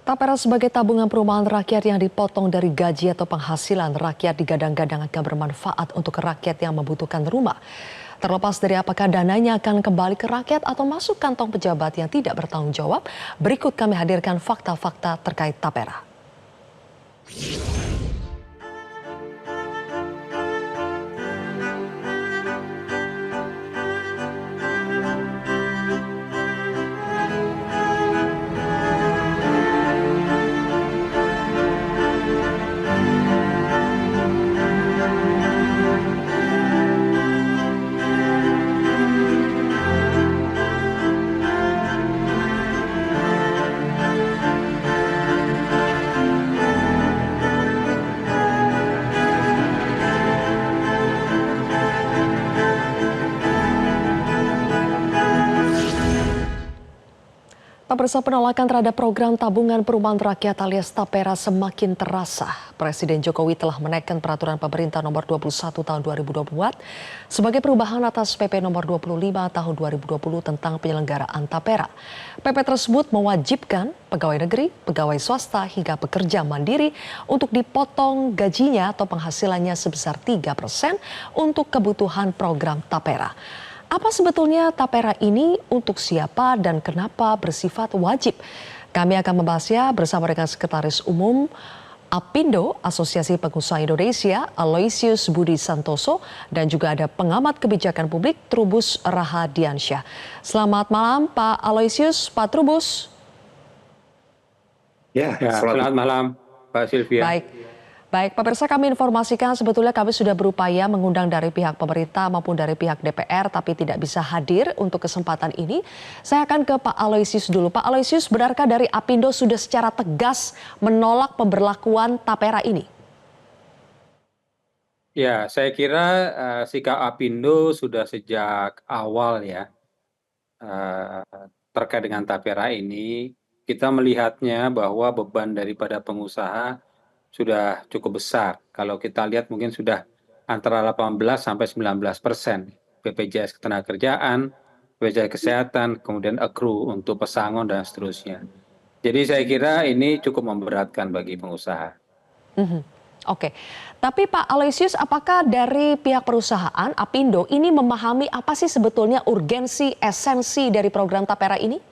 Tapera sebagai tabungan perumahan rakyat yang dipotong dari gaji atau penghasilan rakyat digadang-gadang akan bermanfaat untuk rakyat yang membutuhkan rumah. Terlepas dari apakah dananya akan kembali ke rakyat atau masuk kantong pejabat yang tidak bertanggung jawab, berikut kami hadirkan fakta-fakta terkait Tapera. Pemirsa, penolakan terhadap program tabungan perumahan rakyat alias Tapera semakin terasa. Presiden Jokowi telah menaikkan peraturan pemerintah nomor 21 tahun 2024 sebagai perubahan atas PP nomor 25 tahun 2020 tentang penyelenggaraan Tapera. PP tersebut mewajibkan pegawai negeri, pegawai swasta hingga pekerja mandiri untuk dipotong gajinya atau penghasilannya sebesar 3% untuk kebutuhan program Tapera. Apa sebetulnya Tapera ini, untuk siapa dan kenapa bersifat wajib? Kami akan membahasnya bersama dengan Sekretaris Umum Apindo, Asosiasi Pengusaha Indonesia, Aloysius Budi Santoso, dan juga ada pengamat kebijakan publik Trubus Rahadiansyah. Selamat malam Pak Aloysius, Pak Trubus. Selamat malam Pak Sylvia. Baik, pemirsa, kami informasikan sebetulnya kami sudah berupaya mengundang dari pihak pemerintah maupun dari pihak DPR, tapi tidak bisa hadir untuk kesempatan ini. Saya akan ke Pak Aloysius dulu. Pak Aloysius, benarkah dari Apindo sudah secara tegas menolak pemberlakuan Tapera ini? Ya, saya kira sikap Apindo sudah sejak awal ya terkait dengan Tapera ini. Kita melihatnya bahwa beban daripada pengusaha sudah cukup besar. Kalau kita lihat mungkin sudah antara 18 sampai 19% BPJS Ketenagakerjaan, BPJS Kesehatan, kemudian accrue untuk pesangon dan seterusnya. Jadi saya kira ini cukup memberatkan bagi pengusaha. Oke, tapi Pak Aloysius, apakah dari pihak perusahaan Apindo ini memahami apa sih sebetulnya urgensi, esensi dari program Tapera ini?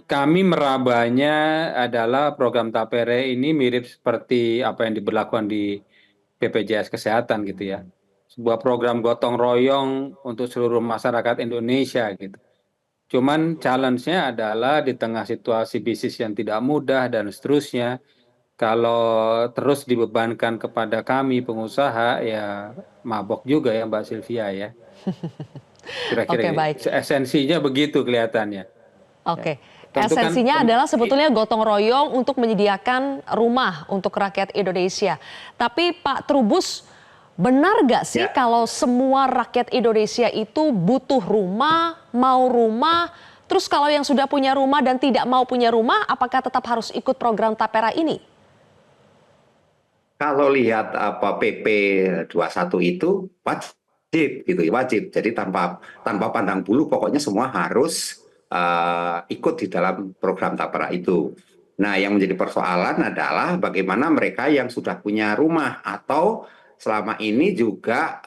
Kami merabanya adalah program Tapera ini mirip seperti apa yang diberlakukan di BPJS Kesehatan gitu ya. Sebuah program gotong royong untuk seluruh masyarakat Indonesia gitu. Cuman challenge-nya adalah di tengah situasi bisnis yang tidak mudah dan seterusnya, kalau terus dibebankan kepada kami pengusaha ya mabok juga ya Mbak Sylvia ya. Kira-kira baik. esensinya begitu kelihatannya. Oke, esensinya adalah sebetulnya gotong royong untuk menyediakan rumah untuk rakyat Indonesia. Tapi Pak Trubus, benar nggak sih kalau semua rakyat Indonesia itu butuh rumah, mau rumah, terus kalau yang sudah punya rumah dan tidak mau punya rumah, apakah tetap harus ikut program Tapera ini? Kalau lihat PP 21 itu wajib gitu, wajib. Jadi tanpa pandang bulu, pokoknya semua harus ikut di dalam program Tapera itu. Nah, yang menjadi persoalan adalah bagaimana mereka yang sudah punya rumah atau selama ini juga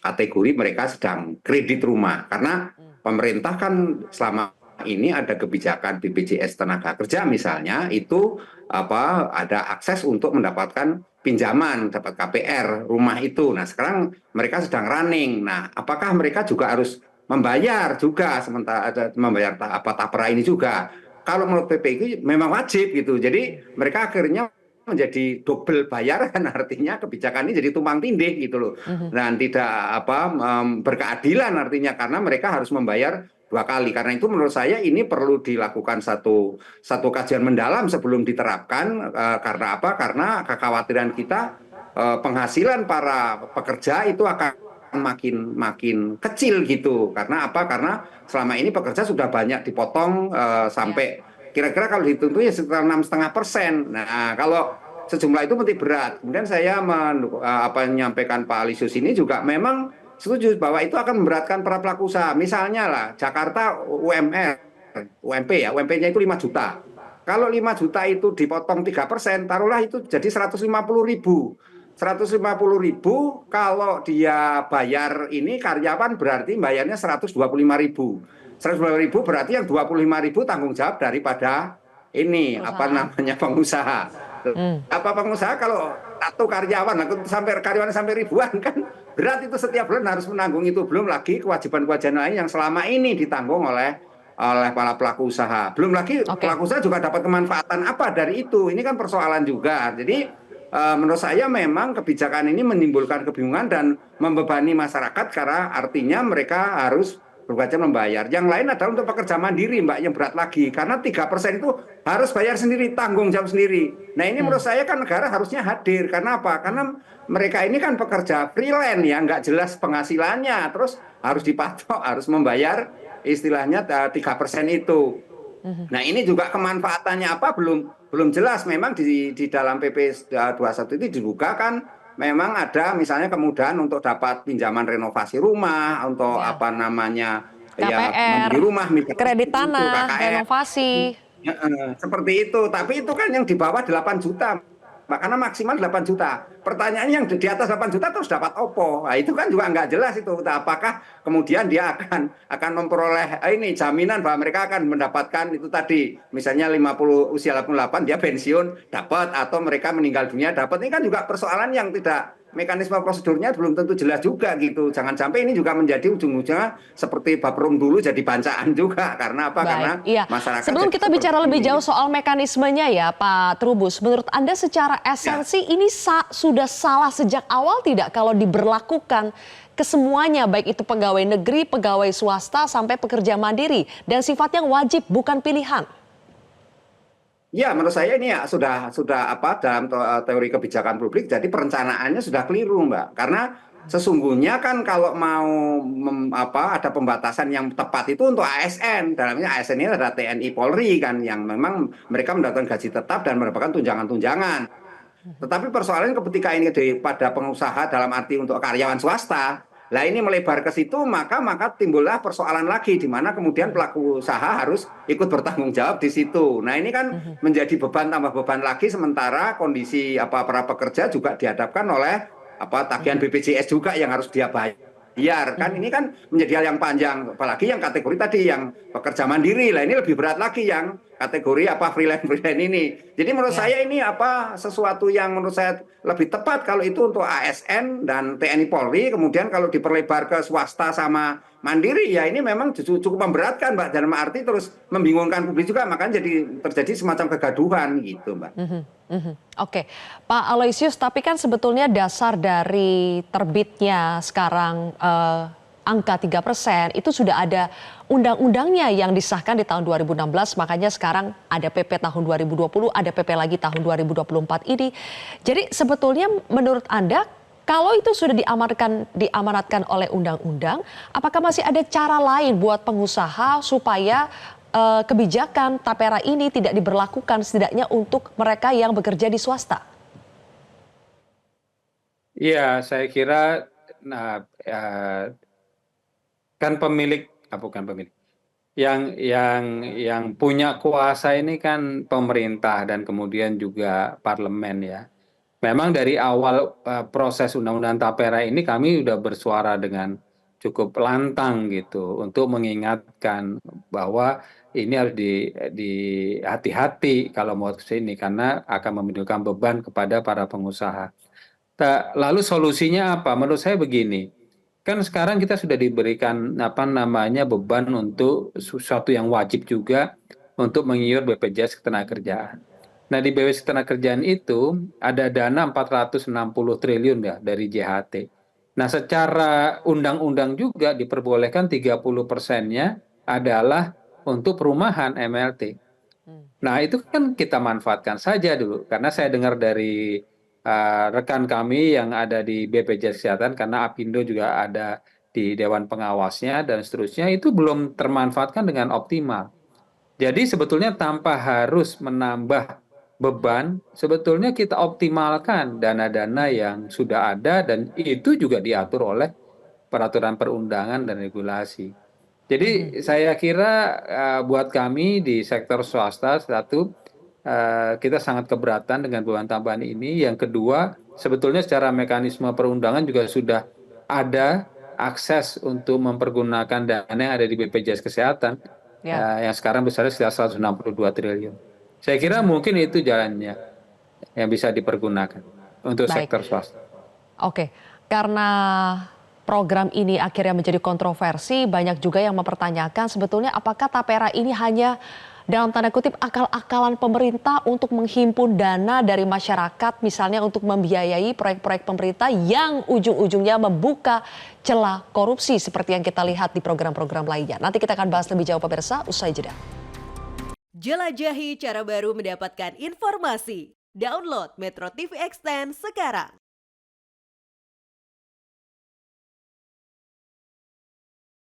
kategori mereka sedang kredit rumah. Karena pemerintah kan selama ini ada kebijakan BPJS Tenaga Kerja misalnya, itu ada akses untuk mendapatkan pinjaman, dapat KPR rumah itu. Nah, sekarang mereka sedang running. Nah, apakah mereka juga harus membayar juga sementara ada membayar Tapera ini juga? Kalau menurut PP itu memang wajib gitu. Jadi mereka akhirnya menjadi double bayaran, artinya kebijakan ini jadi tumpang tindih gitu loh. Dan tidak berkeadilan artinya, karena mereka harus membayar dua kali. Karena itu menurut saya ini perlu dilakukan satu kajian mendalam sebelum diterapkan. Karena apa? Karena kekhawatiran kita penghasilan para pekerja itu akan makin kecil gitu. Karena apa? Karena selama ini pekerja sudah banyak dipotong sampai kira-kira kalau dihitung ya sekitar 6,5%. Nah, kalau sejumlah itu mesti berat. Kemudian saya menyampaikan Pak Aloysius ini juga memang setuju bahwa itu akan memberatkan para pelaku usaha. Misalnya lah Jakarta UMR UMP ya, UMP-nya itu 5 juta. Kalau 5 juta itu dipotong 3%, taruhlah itu jadi 150.000. 150.000 kalau dia bayar ini karyawan berarti bayarnya 125.000. 125.000 berarti yang 25.000 tanggung jawab daripada ini apa Perusahaan. namanya pengusaha. Hmm. Apa pengusaha kalau satu karyawan sampai karyawan sampai ribuan kan berat itu setiap bulan harus menanggung itu, belum lagi kewajiban-kewajiban lain yang selama ini ditanggung oleh para pelaku usaha. Belum lagi Oke. pelaku usaha juga dapat kemanfaatan apa dari itu. Ini kan persoalan juga. Jadi menurut saya memang kebijakan ini menimbulkan kebingungan dan membebani masyarakat karena artinya mereka harus berwajib membayar. Yang lain adalah untuk pekerja mandiri, Mbak, yang berat lagi. Karena 3% itu harus bayar sendiri, tanggung jawab sendiri. Nah ini menurut saya kan negara harusnya hadir. Karena apa? Karena mereka ini kan pekerja freelance ya, nggak jelas penghasilannya. Terus harus dipatok, harus membayar istilahnya 3% itu. Nah ini juga kemanfaatannya apa belum jelas. Memang di dalam PP 21 itu dibuka kan memang ada misalnya kemudahan untuk dapat pinjaman renovasi rumah, untuk Ya. apa namanya ya KPR, membeli rumah misalnya kredit seperti itu, tanah, KKR. renovasi. Seperti itu. Tapi itu kan yang di bawah 8 juta. Mbak, karena maksimal 8 juta. Pertanyaannya yang di atas 8 juta terus dapat opo? Nah, itu kan juga nggak jelas itu. Apakah kemudian dia akan memperoleh ini jaminan bahwa mereka akan mendapatkan itu tadi. Misalnya 50 usia 88 dia pensiun dapat atau mereka meninggal dunia dapat. Ini kan juga persoalan yang tidak mekanisme prosedurnya belum tentu jelas juga gitu. Jangan sampai ini juga menjadi ujung-ujungnya seperti Baprum dulu jadi bancaan juga. Karena apa? Karena Baik, iya. masyarakat Sebelum jadi kita bicara seperti lebih ini. jauh soal mekanismenya ya Pak Trubus, menurut Anda secara esensi ini sudah salah sejak awal tidak kalau diberlakukan ke semuanya, baik itu pegawai negeri, pegawai swasta, sampai pekerja mandiri, dan sifatnya wajib bukan pilihan? Ya, menurut saya ini ya sudah apa dalam teori kebijakan publik. Jadi perencanaannya sudah keliru, Mbak. Karena sesungguhnya kan kalau mau ada pembatasan yang tepat itu untuk ASN. Dalamnya ASN ini ada TNI Polri kan yang memang mereka mendapatkan gaji tetap dan mendapatkan tunjangan-tunjangan. Tetapi persoalannya ketika ini pada pengusaha dalam arti untuk karyawan swasta, lah ini melebar ke situ maka timbullah persoalan lagi di mana kemudian pelaku usaha harus ikut bertanggung jawab di situ. Nah ini kan menjadi beban tambah beban lagi sementara kondisi para pekerja juga dihadapkan oleh tagihan BPJS juga yang harus dia bayar kan ini kan menjadi hal yang panjang apalagi yang kategori tadi yang pekerja mandiri lah ini lebih berat lagi yang kategori freelance ini. Jadi menurut saya ini sesuatu yang menurut saya lebih tepat kalau itu untuk ASN dan TNI Polri kemudian kalau diperlebar ke swasta sama mandiri ya ini memang cukup memberatkan Mbak dalam arti terus membingungkan publik juga makanya jadi terjadi semacam kegaduhan gitu Mbak. Oke, Pak Aloysius, tapi kan sebetulnya dasar dari terbitnya sekarang angka 3% itu sudah ada undang-undangnya yang disahkan di tahun 2016, makanya sekarang ada PP tahun 2020, ada PP lagi tahun 2024 ini. Jadi sebetulnya menurut Anda, kalau itu sudah diamanatkan oleh undang-undang, apakah masih ada cara lain buat pengusaha supaya kebijakan Tapera ini tidak diberlakukan setidaknya untuk mereka yang bekerja di swasta? Iya, saya kira kan bukan pemilik, yang punya kuasa ini kan pemerintah dan kemudian juga parlemen ya. Memang dari awal proses Undang-Undang Tapera ini kami sudah bersuara dengan cukup lantang gitu untuk mengingatkan bahwa ini harus hati-hati kalau mau ke sini karena akan menimbulkan beban kepada para pengusaha. Lalu solusinya apa? Menurut saya begini, kan sekarang kita sudah diberikan beban untuk sesuatu yang wajib juga untuk mengiur BPJS Ketenagakerjaan. Nah di BPJS Ketenagakerjaan itu ada dana 460 triliun ya dari JHT. Nah secara undang-undang juga diperbolehkan 30%-nya adalah untuk perumahan MLT. Nah itu kan kita manfaatkan saja dulu karena saya dengar dari rekan kami yang ada di BPJS Kesehatan karena Apindo juga ada di Dewan Pengawasnya dan seterusnya itu belum termanfaatkan dengan optimal. Jadi sebetulnya tanpa harus menambah beban, sebetulnya kita optimalkan dana-dana yang sudah ada dan itu juga diatur oleh peraturan perundangan dan regulasi. Jadi saya kira buat kami di sektor swasta, satu, kita sangat keberatan dengan beban tambahan ini. Yang kedua, sebetulnya secara mekanisme perundangan juga sudah ada akses untuk mempergunakan dana yang ada di BPJS Kesehatan, yang sekarang besarnya sekitar 162 triliun. Saya kira mungkin itu jalannya yang bisa dipergunakan untuk Baik. sektor swasta. Oke, karena program ini akhirnya menjadi kontroversi, banyak juga yang mempertanyakan sebetulnya apakah Tapera ini hanya dalam tanda kutip akal-akalan pemerintah untuk menghimpun dana dari masyarakat, misalnya untuk membiayai proyek-proyek pemerintah yang ujung-ujungnya membuka celah korupsi seperti yang kita lihat di program-program lainnya. Nanti kita akan bahas lebih jauh pemirsa, usai jeda. Jelajahi cara baru mendapatkan informasi. Download Metro TV Extend sekarang.